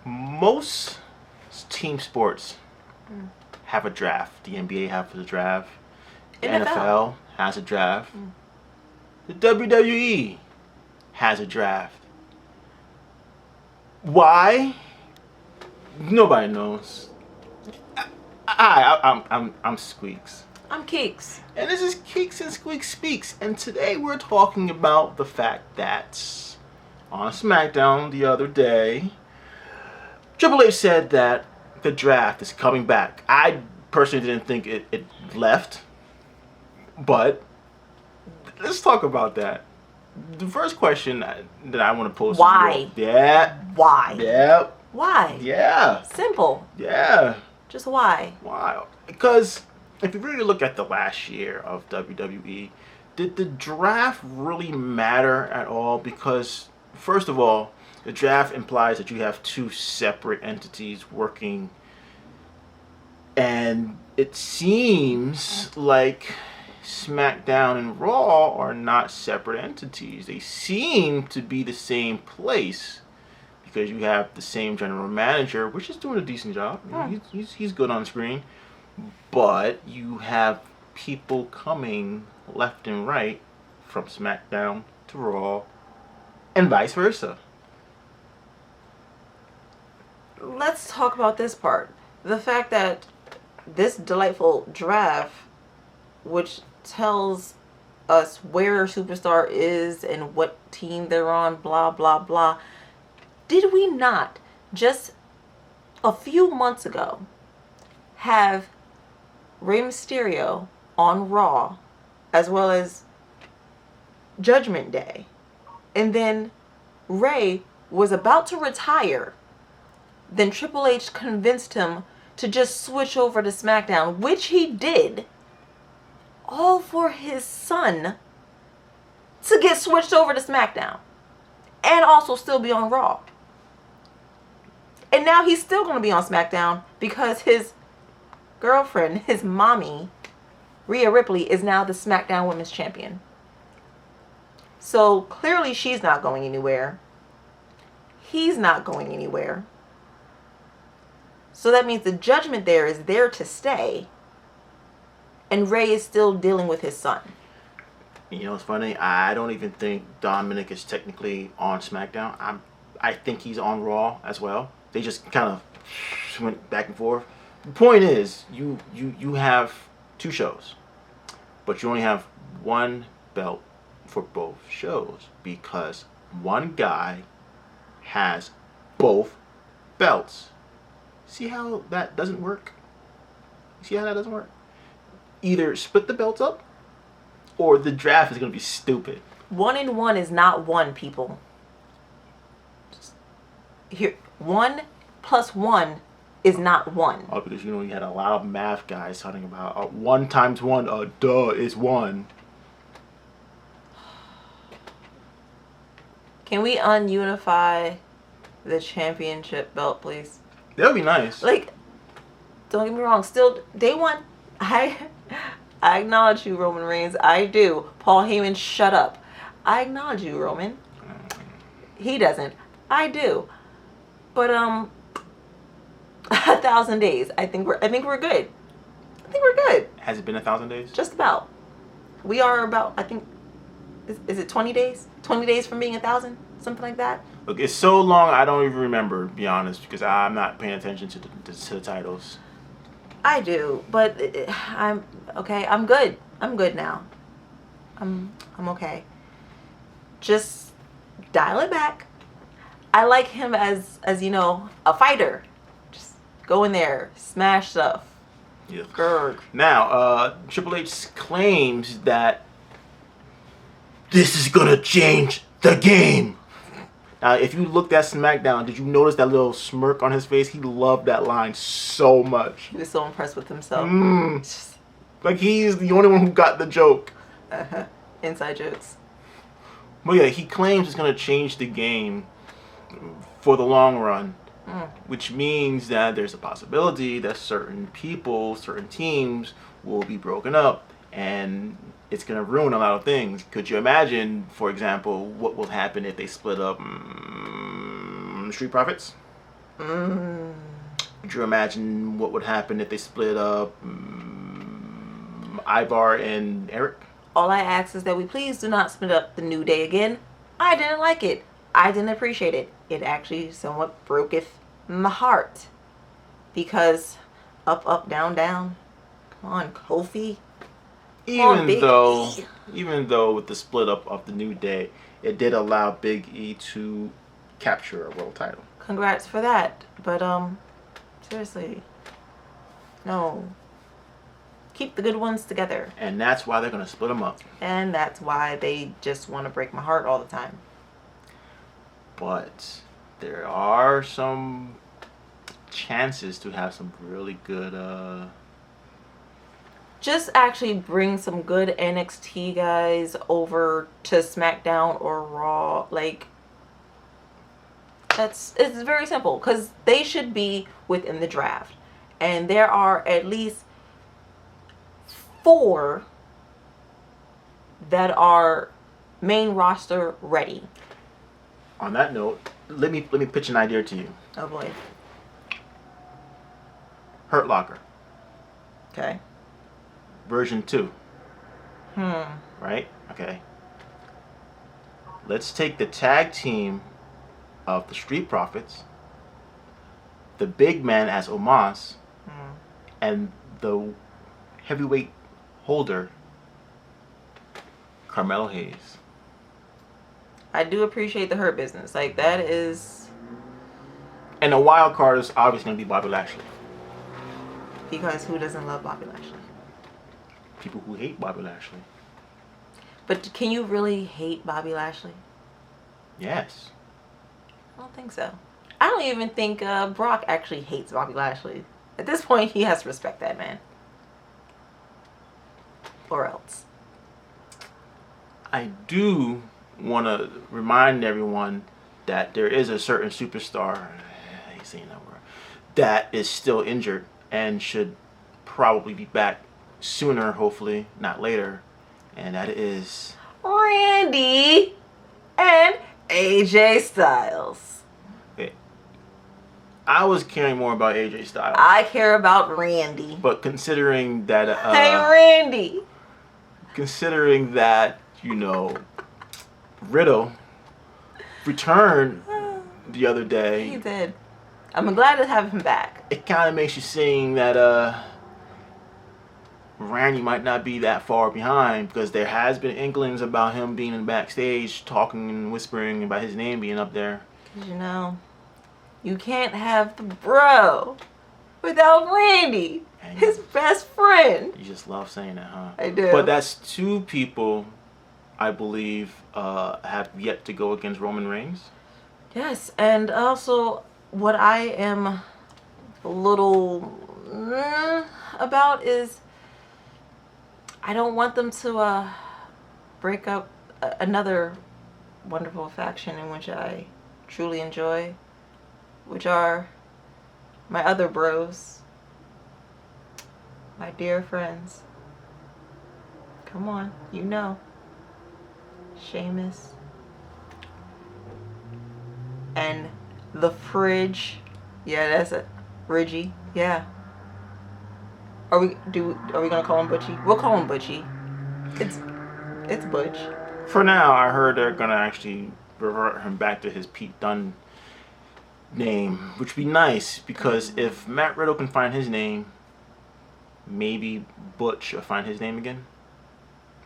Most team sports have a draft. The NBA has a draft. The NFL has a draft. The WWE has a draft. Why? Nobody knows. I'm Squeaks. I'm Keeks. And this is Keeks and Squeaks Speaks. And today we're talking about the fact that on SmackDown the other day, Triple H said that the draft is coming back. I personally didn't think it left, but let's talk about that. The first question that I want to pose Why? to you. Yeah. Why? Yeah. Why? Yeah. Simple. Yeah. Just why? Why? Because if you really look at the last year of WWE, did the draft really matter at all? Because, first of all, the draft implies that you have two separate entities working, and it seems like SmackDown and Raw are not separate entities. They seem to be the same place because you have the same general manager, which is doing a decent job. He's good on screen. But you have people coming left and right from SmackDown to Raw and vice versa. Let's talk about this part. The fact that this delightful draft, which tells us where a superstar is and what team they're on, blah, blah, blah. Did we not just a few months ago have Rey Mysterio on Raw as well as Judgment Day? And then Rey was about to retire. Then Triple H convinced him to just switch over to SmackDown, which he did, all for his son to get switched over to SmackDown and also still be on Raw. And now he's still going to be on SmackDown because his girlfriend, his mommy, Rhea Ripley, is now the SmackDown Women's Champion. So clearly she's not going anywhere. He's not going anywhere. So that means the Judgment there is there to stay. And Rey is still dealing with his son. You know what's funny? I don't even think Dominic is technically on SmackDown. I think he's on Raw as well. They just kind of went back and forth. The point is, you have two shows, but you only have one belt for both shows because one guy has both belts. See how that doesn't work? See how that doesn't work? Either split the belts up, or the draft is going to be stupid. 1 and 1 is not 1, people. Here, 1 plus 1 is not 1. Oh, because you had a lot of math guys talking about 1 times 1, is 1. Can we ununify the championship belt, please? That would be nice. Like, don't get me wrong. Still, day one, I acknowledge you, Roman Reigns. I do. Paul Heyman, shut up. I acknowledge you, Roman. He doesn't. I do. But 1,000 days. I think we're good. Has it been 1,000 days? Just about. We are about. I think. Is it 20 days? 20 days from being 1,000, something like that. Look, it's so long I don't even remember, to be honest, because I'm not paying attention to the titles. I do, but I'm okay. I'm good. I'm good now. I'm okay. Just dial it back. I like him as a fighter. Just go in there, smash stuff. Yeah. Grr. Now, Triple H claims that this is gonna change the game. Now, if you looked at SmackDown, did you notice that little smirk on his face? He loved that line so much. He was so impressed with himself. Like he's the only one who got the joke. Inside jokes. But yeah, he claims it's going to change the game for the long run. Which means that there's a possibility that certain people, certain teams will be broken up. And it's going to ruin a lot of things. Could you imagine, for example, what will happen if they split up Street Profits? Could you imagine what would happen if they split up Ivar and Eric? All I ask is that we please do not split up the New Day again. I didn't like it. I didn't appreciate it. It actually somewhat broketh my heart. Because up, up, down, down. Come on, Kofi. Even though with the split up of the New Day, it did allow Big E to capture a world title. Congrats for that. But seriously. No. Keep the good ones together. And that's why they're going to split them up. And that's why they just want to break my heart all the time. But there are some chances to have some really good just actually bring some good NXT guys over to SmackDown or Raw. Like, it's very simple, because they should be within the draft. And there are at least 4 that are main roster ready. On that note, let me pitch an idea to you. Oh boy. Hurt Locker. Okay. Version 2. Right? Okay. Let's take the tag team of the Street Profits, the big man as Omos, and the heavyweight holder, Carmelo Hayes. I do appreciate the Hurt Business. Like, that is... And the wild card is obviously going to be Bobby Lashley. Because who doesn't love Bobby Lashley? People who hate Bobby Lashley. But can you really hate Bobby Lashley? Yes. I don't think so. I don't even think Brock actually hates Bobby Lashley. At this point, he has to respect that man. Or else. I do want to remind everyone that there is a certain superstar, I ain't saying that word, that is still injured and should probably be back sooner, hopefully, not later. And that is Randy and AJ Styles. Okay. I was caring more about AJ Styles. I care about Randy. But considering that Hey Randy. Considering that, you know, Riddle returned the other day. He did. I'm glad to have him back. It kind of makes you seeing that Randy might not be that far behind, because there has been inklings about him being in backstage talking and whispering about his name being up there. Because, you know, you can't have the bro without Randy, And his best friend. You just love saying that, huh? I do. But that's 2 people, I believe, have yet to go against Roman Reigns. Yes, and also what I am a little about is I don't want them to break up another wonderful faction in which I truly enjoy, which are my other bros, my dear friends. Come on, you know. Sheamus and the Fridge. Yeah, that's it. Ridgy. Yeah. Are we gonna call him Butchie? We'll call him Butchie. It's Butch. For now, I heard they're gonna actually revert him back to his Pete Dunne name, which would be nice, because if Matt Riddle can find his name, maybe Butch will find his name again.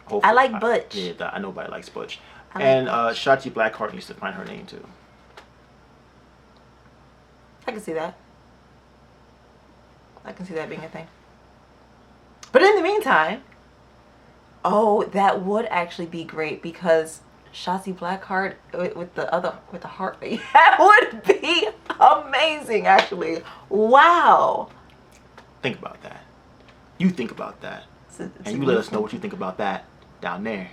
Hopefully. I like Butch. Yeah, I know nobody likes Butch. I like And Butch. Shotzi Blackheart needs to find her name too. I can see that. I can see that being a thing. But in the meantime, oh, that would actually be great, because Shotzi Blackheart with the heart, that would be amazing, actually. Wow. Think about that. You think about that. And you let us know what you think about that down there.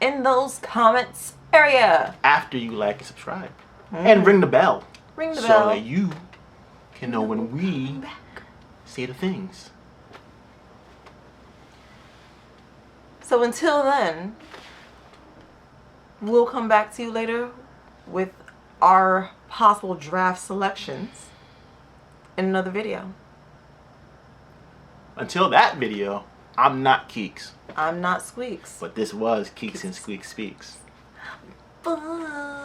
In those comments area. After you like and subscribe. And ring the bell. Ring the so bell. that you can know when we say the things. So until then, we'll come back to you later with our possible draft selections. in another video. Until that video, I'm not Keeks. I'm not Squeaks. But this was Keeks and Squeaks Speaks. Bye.